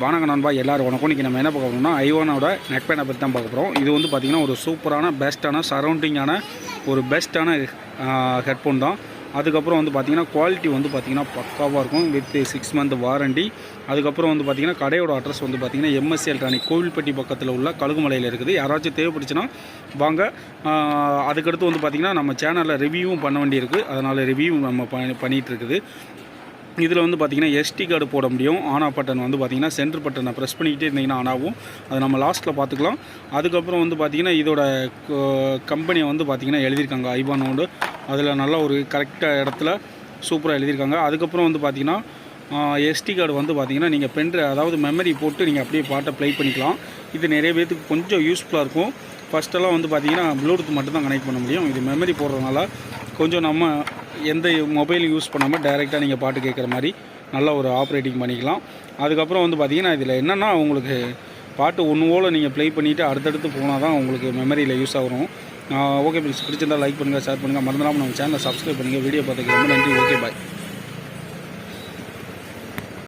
வணக்கம் நண்பா, எல்லாரும் வணக்கம். இன்றைக்கி நம்ம என்ன பார்க்க போகிறோம்னா ஐவானோட நெக்பேண்டை பற்றி தான் பார்க்க போகிறோம். இது வந்து பார்த்திங்கன்னா ஒரு சூப்பரான பெஸ்ட்டான சரௌண்டிங்கான ஒரு பெஸ்ட்டான ஹெட்ஃபோன் தான். அதுக்கப்புறம் வந்து பார்த்திங்கன்னா குவாலிட்டி வந்து பார்த்திங்கன்னா பக்காவாக இருக்கும் வித் 6 மந்த் வாரண்டி. அதுக்கப்புறம் வந்து பார்த்திங்கன்னா கடையோட அட்ரஸ் வந்து பார்த்திங்கன்னா M.S.A எலக்ட்ரானிக் கோவில்பட்டி பக்கத்தில் உள்ள கலுகுமலையில் இருக்குது. யாராச்சும் தேவைப்படுச்சுன்னா வாங்க. அதுக்கடுத்து வந்து பார்த்திங்கன்னா நம்ம சேனலில் ரிவ்யூவும் பண்ண வேண்டியிருக்கு, அதனால் ரிவ்யூ நம்ம பண்ணிகிட்ருக்குது. இதில் வந்து பார்த்திங்கன்னா SD கார்டு போட முடியும். ஆன் ஆஃப் பட்டன் வந்து பார்த்திங்கன்னா சென்டர் பட்டனை ப்ரெஸ் பண்ணிக்கிட்டே இருந்தீங்கன்னா ஆன் ஆகும். அது நம்ம லாஸ்ட்டில் பார்த்துக்கலாம். அதுக்கப்புறம் வந்து பார்த்திங்கன்னா இதோட கம்பெனியை வந்து பார்த்திங்கன்னா எழுதியிருக்காங்க ஐவானோடு. அதில் நல்லா ஒரு கரெக்டாக இடத்துல சூப்பராக எழுதியிருக்காங்க. அதுக்கப்புறம் வந்து பார்த்திங்கன்னா SD கார்டு வந்து பார்த்திங்கன்னா நீங்கள் அதாவது மெமரி போட்டு நீங்கள் அப்படியே பாட்டை ப்ளே பண்ணிக்கலாம். இது நிறைய பேர்த்துக்கு கொஞ்சம் யூஸ்ஃபுல்லாக இருக்கும். ஃபஸ்ட்டெல்லாம் வந்து பார்த்திங்கன்னா ப்ளூடூத் மட்டும் தான் கனெக்ட் பண்ண முடியும். இது மெமரி போடுறதுனால கொஞ்சம் நம்ம எந்த மொபைலும் யூஸ் பண்ணாமல் டைரெக்டாக நீங்கள் பாட்டு கேட்குற மாதிரி நல்ல ஒரு ஆப்ரேட்டிங் பண்ணிக்கலாம். அதுக்கப்புறம் வந்து பார்த்திங்கன்னா இதில் என்னென்னா உங்களுக்கு பாட்டு ஒன்று போல் நீங்கள் ப்ளே பண்ணிவிட்டு அடுத்தடுத்து போனால் தான் உங்களுக்கு மெமரியில் யூஸ் ஆகும். ஓகே ஃப்ரெண்ட்ஸ், பிடிச்சிருந்தால் லைக் பண்ணுங்கள், ஷேர் பண்ணுங்கள், மறந்துடாமல் நம்ம சேனலை சப்ஸ்கிரைப் பண்ணுங்கள். வீடியோ பார்த்துக்கு ரொம்ப நன்றி. Okay bye.